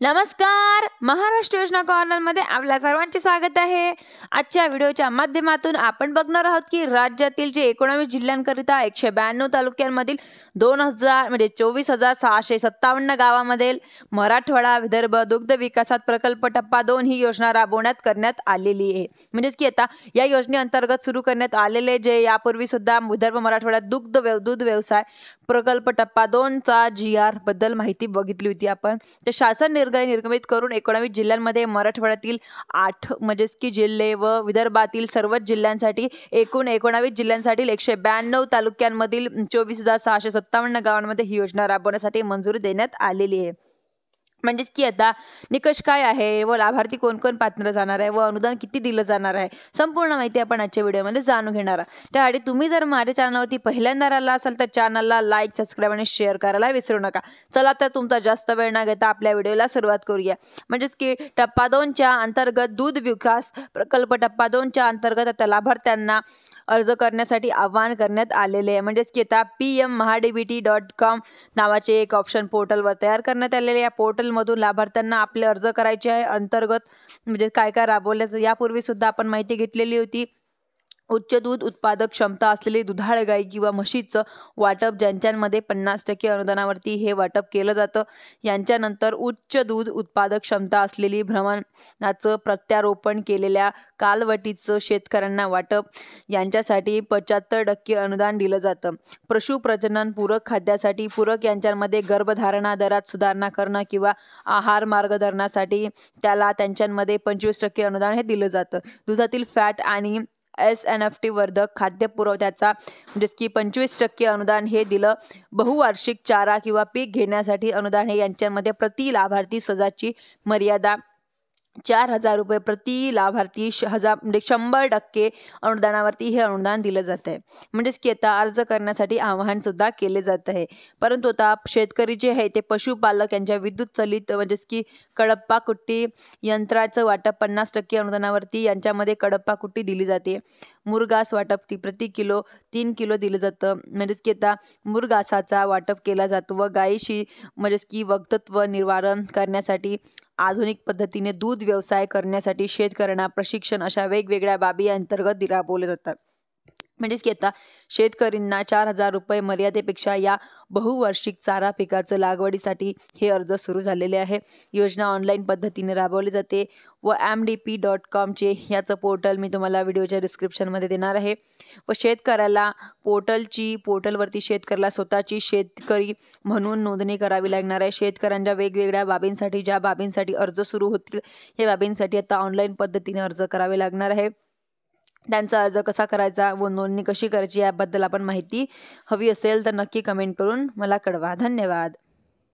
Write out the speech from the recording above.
नमस्कार. महाराष्ट्र योजना कॉर्नरमध्ये आपल्या सर्वांचे स्वागत आहे. आजच्या व्हिडिओच्या माध्यमातून आपण बघणार आहोत की राज्यातील जे 19 जिल्ह्यांकरिता 192 तालुक्यांमधील 24,657 गावांमधील मराठवाडा विदर्भ दुग्ध विकासात प्रकल्प टप्पा 2 ही योजना राबवण्यात करण्यात आलेली आहे. म्हणजेच की आता या योजनेअंतर्गत सुरू करण्यात आलेले जे यापूर्वी सुद्धा विदर्भ मराठवाड्यात दूध व्यवसाय प्रकल्प टप्पा 2 चा GR बद्दल माहिती बघितली होती आपण. तर शासन निर्गमित करून 19 जिल्ह्यांमध्ये मराठवाड्यातील 8 म्हणजेच की जिल्हे व विदर्भातील सर्वच जिल्ह्यांसाठी एकूण 19 जिल्ह्यांसाठी 192 तालुक्यांमधील 24,657 गावांमध्ये ही योजना राबवण्यासाठी मंजुरी देण्यात आलेली आहे. म्हणजेच की आता निकष काय आहे व लाभार्थी कोण कोण पात्र जाणार आहे व अनुदान किती दिलं जाणार आहे संपूर्ण माहिती आपण आजच्या व्हिडिओमध्ये जाणून घेणार आहोत. त्याआधी तुम्ही जर माझ्या चॅनलवरती पहिल्यांदा आला असाल तर चॅनलला लाईक, सबस्क्राईब आणि शेअर करायला विसरू नका. चला तर तुमचा जास्त वेळ न घेता आपल्या व्हिडिओला सुरुवात करूया. म्हणजेच की टप्पा 2 च्या अंतर्गत दूध विकास प्रकल्प टप्पा 2 च्या अंतर्गत आता लाभार्थ्यांना अर्ज करण्यासाठी आवाहन करण्यात आलेले आहे. म्हणजेच की आता pmmahadbt.com नावाचे एक ऑप्शन पोर्टलवर तयार करण्यात आलेले. या पोर्टल मधून लाभार्थ्यांना आपले अर्ज करायचे आहे. अंतर्गत म्हणजे काय काय राबवल्याचं यापूर्वी सुद्धा आपण माहिती घेतलेली होती. उच्च दूध उत्पादक क्षमता असलेली दुधाळ गाई किंवा म्हशीचं वाटप ज्यांच्यामध्ये 50% अनुदानावरती हे वाटप केलं जातं. यांच्यानंतर उच्च दूध उत्पादक क्षमता असलेली भ्रमणाचं प्रत्यारोपण केलेल्या कालवटीचं शेतकऱ्यांना वाटप यांच्यासाठी 75% अनुदान दिलं जातं. पशुप्रजनन पूरक खाद्यासाठी पूरक यांच्यामध्ये गर्भधारणा दरात सुधारणा करणं किंवा आहार मार्गदर्शनासाठी त्यांच्यामध्ये 25% अनुदान हे दिलं जातं. दुधातील फॅट आणि SNFT वर्धक खाद्य पुरवठ्याचा म्हणजेच की 25% अनुदान हे दिलं. बहुवार्षिक चारा किंवा पीक घेण्यासाठी अनुदान हे यांच्यामध्ये प्रति लाभार्थी सजाची मर्यादा 4,000 रुपये प्रति लाभार्थी 100% अनुदानावरती हे अनुदान दिलं जात आहे. म्हणजेच की आता अर्ज करण्यासाठी आवाहन सुद्धा केले जात आहे. परंतु आता शेतकरी जे आहे ते पशुपालक यांच्या विद्युत चलित म्हणजेच की कडप्पा कुट्टी यंत्राचं वाटप 50% अनुदानावरती यांच्यामध्ये कडप्पा कुट्टी दिली जाते. मुरघास वाटप ती प्रति किलो 3 किलो दिलं जातं. म्हणजेच की आता मुरघासाचा वाटप केला जातो व गायीशी म्हणजेच की वक्तत्व निवारण करण्यासाठी आधुनिक पद्धतीने दूध व्यवसाय करण्यासाठी शेतकऱ्यांना प्रशिक्षण अशा वेगवेगळ्या बाबी अंतर्गत राबवले जातात. म्हणजेच की आता शेतकऱ्यांना 4,000 रुपये मर्यादेपेक्षा या बहुवार्षिक चारा पिकाचं लागवडीसाठी हे अर्ज सुरू झालेले आहे. योजना ऑनलाईन पद्धतीने राबवली जाते व mdp.com चे याचं पोर्टल मी तुम्हाला व्हिडिओच्या डिस्क्रिप्शनमध्ये देणार आहे. व शेतकऱ्याला पोर्टलवरती शेतकऱ्याला स्वतःची शेतकरी म्हणून नोंदणी करावी लागणार आहे. शेतकऱ्यांच्या वेगवेगळ्या बाबींसाठी ज्या बाबींसाठी अर्ज सुरू होतील हे बाबींसाठी आता ऑनलाईन पद्धतीने अर्ज करावे लागणार आहे. त्यांचा अर्ज कसा करायचा व नोंदणी कशी करायची याबद्दल आपण माहिती हवी असेल तर नक्की कमेंट करून मला कळवा. धन्यवाद.